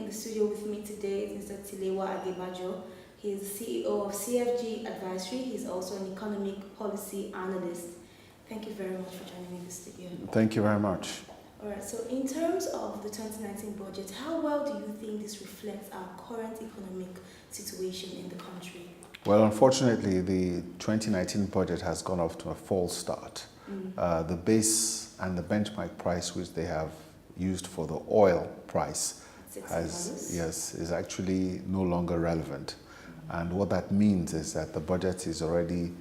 the studio with me today is Mr. Tilewa Adebajo. He's CEO of CFG Advisory. He's also an economic policy analyst. Thank you very much for joining me in the studio. Thank you very much. All right, so in terms of the 2019 budget, how well do you think this reflects our current economic situation in the country? Well, unfortunately, the 2019 budget has gone off to a false start. The base and the benchmark price which they have used for the oil price is actually no longer relevant. And what that means is that the budget is already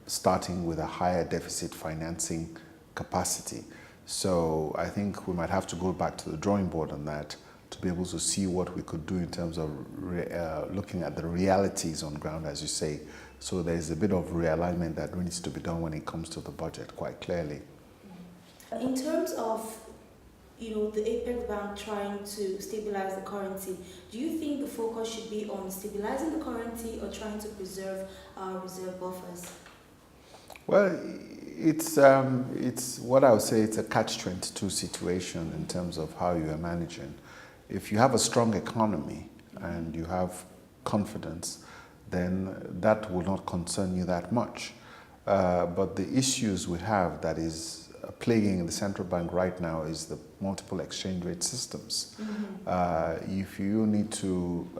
starting with a higher deficit financing capacity. So I think we might have to go back to the drawing board on that to be able to see what we could do in terms of looking at the realities on ground, as you say. So there's a bit of realignment that needs to be done when it comes to the budget, quite clearly. In terms of, the Apex Bank trying to stabilize the currency, do you think the focus should be on stabilizing the currency or trying to preserve our reserve buffers? Well, it's what I would say, it's a catch-22 situation in terms of how you are managing. If you have a strong economy and you have confidence, then that will not concern you that much. But the issues we have that is plaguing the central bank right now is the multiple exchange rate systems. If you need to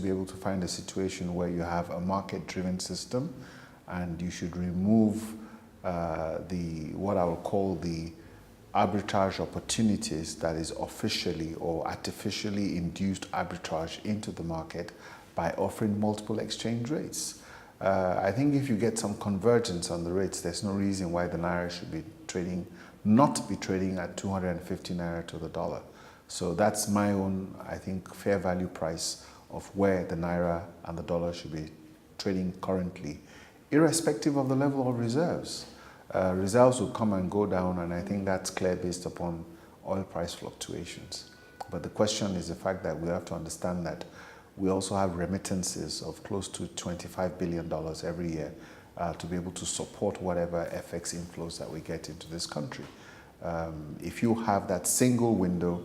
be able to find a situation where you have a market-driven system, and you should remove what I will call the arbitrage opportunities that is officially or artificially induced arbitrage into the market by offering multiple exchange rates. I think if you get some convergence on the rates, there's no reason why the Naira should be not be trading at 250 Naira to the dollar. So that's my own, I think, fair value price of where the Naira and the dollar should be trading currently, irrespective of the level of reserves. Reserves will come and go down, and I think that's clear based upon oil price fluctuations. But the question is the fact that we have to understand that we also have remittances of close to $25 billion every year to be able to support whatever FX inflows that we get into this country. If you have that single window,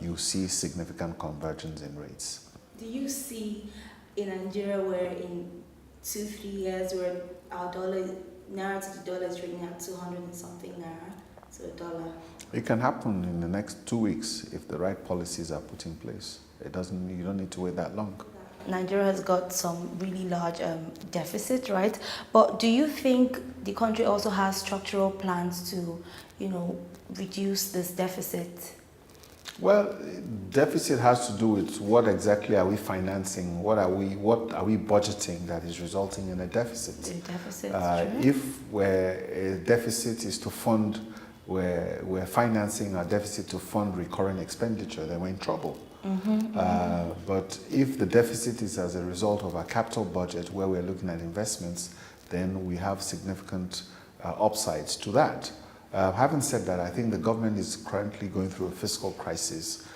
you see significant convergence in rates. Do you see in Nigeria where in 2-3 years where our Naira to the dollar is trading at 200 and something Naira to the dollar? It can happen in the next 2 weeks if the right policies are put in place. You don't need to wait that long. Nigeria has got some really large deficit, right? But do you think the country also has structural plans to, reduce this deficit? Well, deficit has to do with what exactly are we financing, what are we budgeting that is resulting in a deficit. If a deficit is to fund, we're financing our deficit to fund recurring expenditure, then we're in trouble. But if the deficit is as a result of our capital budget where we're looking at investments, then we have significant upsides to that. Having said that, I think the government is currently going through a fiscal crisis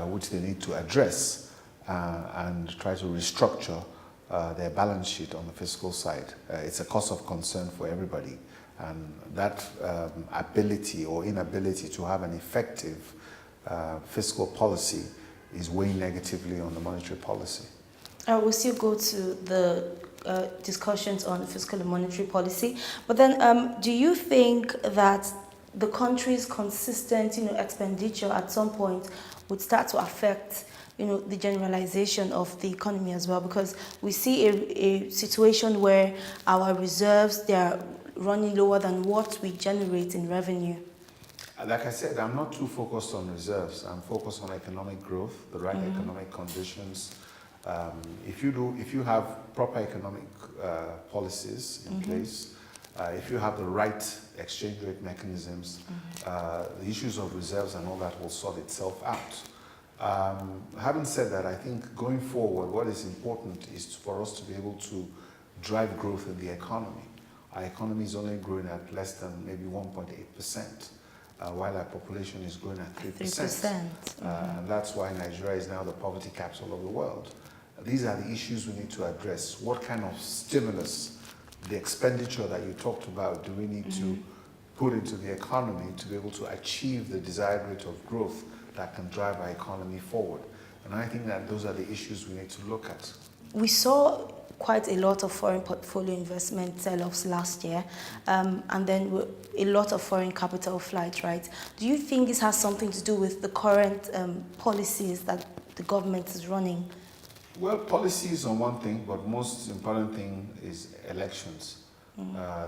which they need to address and try to restructure their balance sheet on the fiscal side. It's a cause of concern for everybody, and that ability or inability to have an effective fiscal policy is weighing negatively on the monetary policy. We'll still go to the discussions on fiscal and monetary policy, but then do you think that the country's consistent, expenditure at some point would start to affect, the generalization of the economy as well? Because we see a situation where our reserves, they are running lower than what we generate in revenue. Like I said, I'm not too focused on reserves. I'm focused on economic growth, the right economic conditions. If you have proper economic policies in place, if you have the right exchange rate mechanisms, the issues of reserves and all that will sort itself out. Having said that, I think going forward, what is important is for us to be able to drive growth in the economy. Our economy is only growing at less than maybe 1.8%. While our population is growing at 3%. And that's why Nigeria is now the poverty capital of the world. These are the issues we need to address. What kind of stimulus, the expenditure that you talked about, do we need to put into the economy to be able to achieve the desired rate of growth that can drive our economy forward. And I think that those are the issues we need to look at. We saw quite a lot of foreign portfolio investment sell-offs last year, and then a lot of foreign capital flight, right? Do you think this has something to do with the current policies that the government is running? Well, policy is on one thing, but most important thing is elections.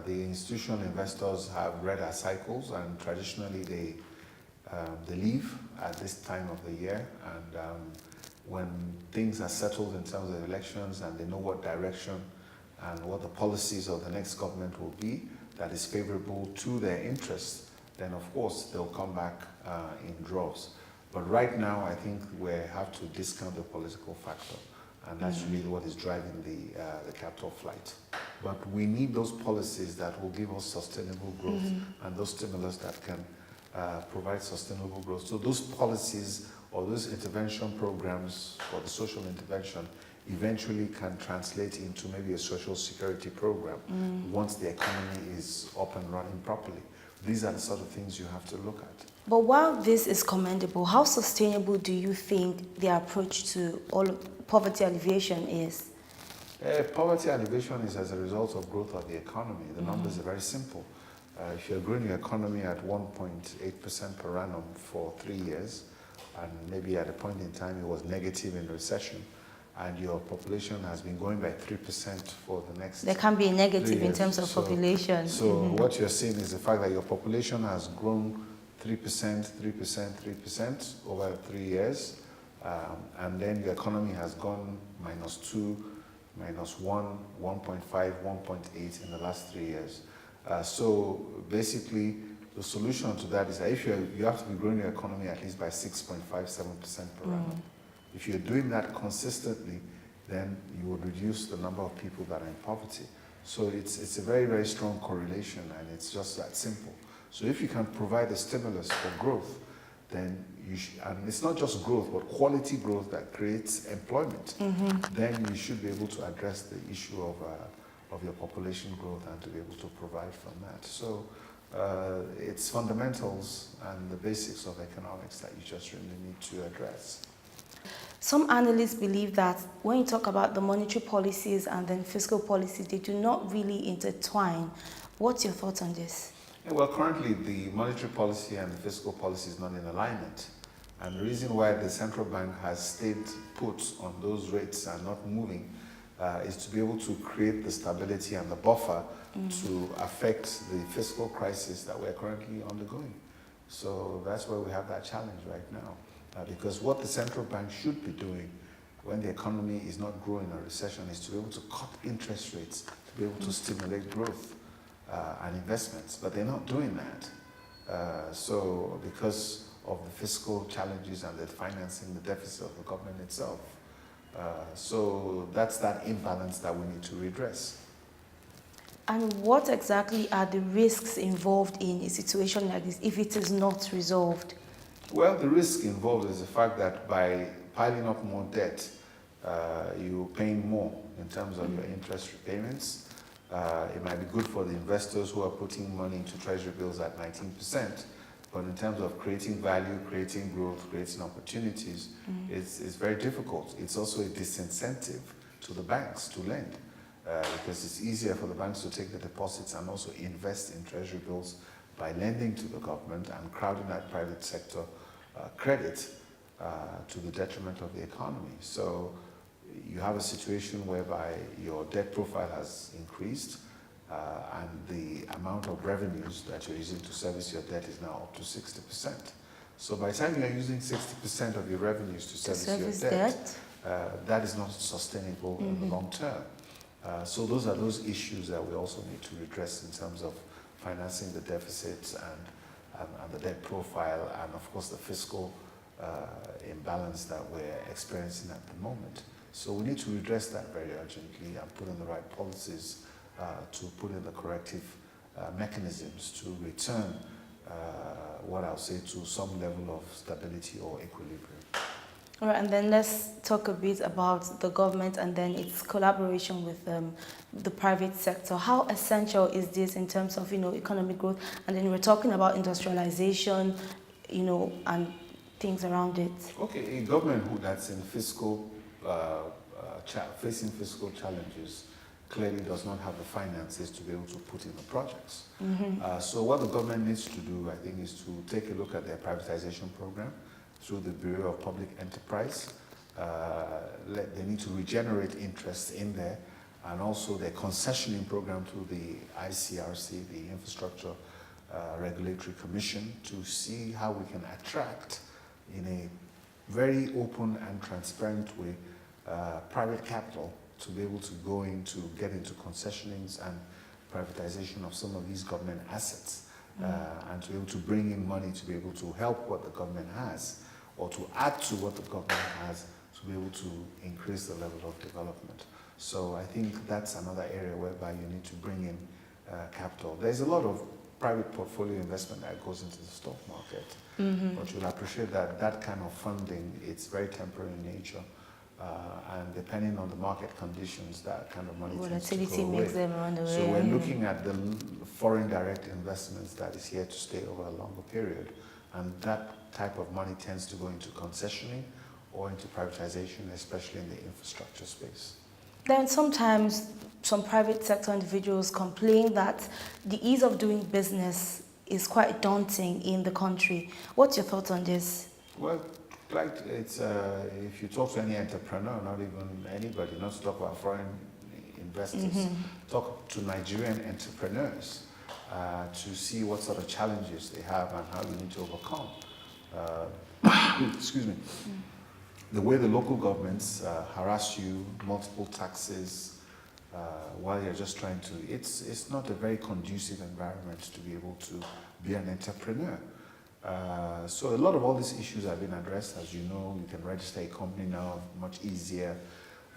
The institutional investors have read our cycles, and traditionally they leave at this time of the year, and when things are settled in terms of elections and they know what direction and what the policies of the next government will be that is favorable to their interests, then of course they'll come back in droves. But right now I think we have to discount the political factor, and that's really what is driving the capital flight. But we need those policies that will give us sustainable growth and those stimulus that can provide sustainable growth. So those policies or those intervention programs for the social intervention eventually can translate into maybe a social security program once the economy is up and running properly. These are the sort of things you have to look at. But while this is commendable, how sustainable do you think the approach to all poverty alleviation is? Poverty alleviation is as a result of growth of the economy. The numbers are very simple. If you're growing your economy at 1.8% per annum for 3 years, and maybe at a point in time it was negative in recession, and your population has been growing by 3% for the next There can be a negative 3 years. in terms of population. So what you're seeing is the fact that your population has grown 3%, 3%, 3% over 3 years, and then your economy has gone -2, -1, 1.5, 1.8 in the last 3 years. So basically, the solution to that is that if you have to be growing your economy at least by 6.57% per annum. If you're doing that consistently, then you will reduce the number of people that are in poverty. So it's a very, very strong correlation, and it's just that simple. So if you can provide a stimulus for growth, then and it's not just growth, but quality growth that creates employment, then you should be able to address the issue of your population growth and to be able to provide from that. So it's fundamentals and the basics of economics that you just really need to address. Some analysts believe that when you talk about the monetary policies and then fiscal policies, they do not really intertwine. What's your thoughts on this? Yeah, well, currently the monetary policy and the fiscal policy is not in alignment. And the reason why the central bank has stayed put on those rates and not moving is to be able to create the stability and the buffer to affect the fiscal crisis that we're currently undergoing. So that's where we have that challenge right now. Because what the central bank should be doing when the economy is not growing or recession is to be able to cut interest rates, to be able to stimulate growth and investments, but they're not doing that. So because of the fiscal challenges and the financing, the deficit of the government itself. So that's that imbalance that we need to redress. And what exactly are the risks involved in a situation like this if it is not resolved? Well, the risk involved is the fact that by piling up more debt, you're paying more in terms of your interest repayments. It might be good for the investors who are putting money into treasury bills at 19%, but in terms of creating value, creating growth, creating opportunities, it's very difficult. It's also a disincentive to the banks to lend, because it's easier for the banks to take the deposits and also invest in treasury bills by lending to the government and crowding out private sector credit to the detriment of the economy. So you have a situation whereby your debt profile has increased and the amount of revenues that you're using to service your debt is now up to 60%. So by the time you're using 60% of your revenues to service your debt, that is not sustainable in the long term. So those are those issues that we also need to redress in terms of financing the deficits and the debt profile and of course the fiscal imbalance that we're experiencing at the moment. So we need to redress that very urgently and put in the right policies to put in the corrective mechanisms to return what I'll say to some level of stability or equilibrium. All right, and then let's talk a bit about the government and then its collaboration with the private sector. How essential is this in terms of, economic growth? And then we're talking about industrialization, and things around it? Okay, a government that's in fiscal, facing fiscal challenges clearly does not have the finances to be able to put in the projects. So what the government needs to do, I think, is to take a look at their privatization program through the Bureau of Public Enterprise. They need to regenerate interest in there, and also their concessioning program through the ICRC, the Infrastructure Regulatory Commission, to see how we can attract in a very open and transparent way private capital to be able to get into concessionings and privatization of some of these government assets, and to be able to bring in money to be able to help what the government has, or to add to what the government has, to be able to increase the level of development. So I think that's another area whereby you need to bring in capital. There's a lot of private portfolio investment that goes into the stock market, but you'll appreciate that that kind of funding, it's very temporary in nature. And depending on the market conditions, that kind of money tends to go away. Makes them run away. So we're looking at the foreign direct investments that is here to stay over a longer period, and that type of money tends to go into concessioning or into privatization, especially in the infrastructure space. Then sometimes some private sector individuals complain that the ease of doing business is quite daunting in the country. What's your thoughts on this? Well, like it's if you talk to any entrepreneur, not even anybody, not to talk about foreign investors, talk to Nigerian entrepreneurs to see what sort of challenges they have and how you need to overcome. Excuse me. The way the local governments harass you, multiple taxes, while you're just trying to, it's not a very conducive environment to be able to be an entrepreneur. So a lot of all these issues have been addressed. As you know, you can register a company now much easier.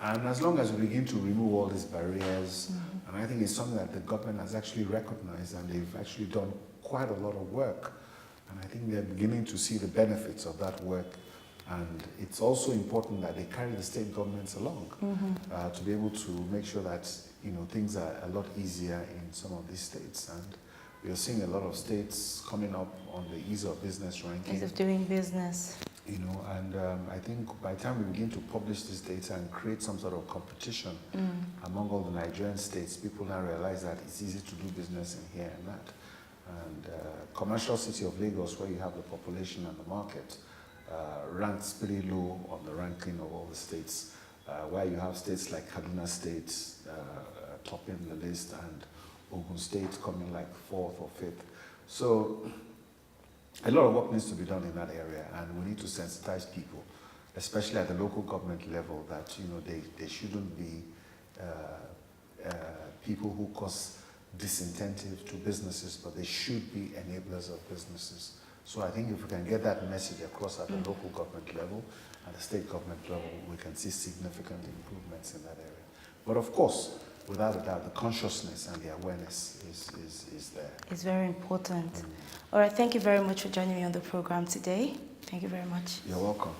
And as long as we begin to remove all these barriers, and I think it's something that the government has actually recognized, and they've actually done quite a lot of work. And I think they're beginning to see the benefits of that work. And it's also important that they carry the state governments along to be able to make sure that things are a lot easier in some of these states. And we are seeing a lot of states coming up on the ease of business ranking. Ease of doing business. And I think by the time we begin to publish this data and create some sort of competition among all the Nigerian states, people now realize that it's easy to do business in here and that. And commercial city of Lagos, where you have the population and the market, ranks pretty low on the ranking of all the states, where you have states like Kaduna State topping the list, and Ogun State coming like 4th or 5th. So a lot of work needs to be done in that area, and we need to sensitize people, especially at the local government level, that they shouldn't be people who cause disincentive to businesses, but they should be enablers of businesses. So I think if we can get that message across at the local government level and the state government level, we can see significant improvements in that area. But of course, without a doubt, the consciousness and the awareness is there. It's very important. All right, thank you very much for joining me on the program today. Thank you very much. You're welcome.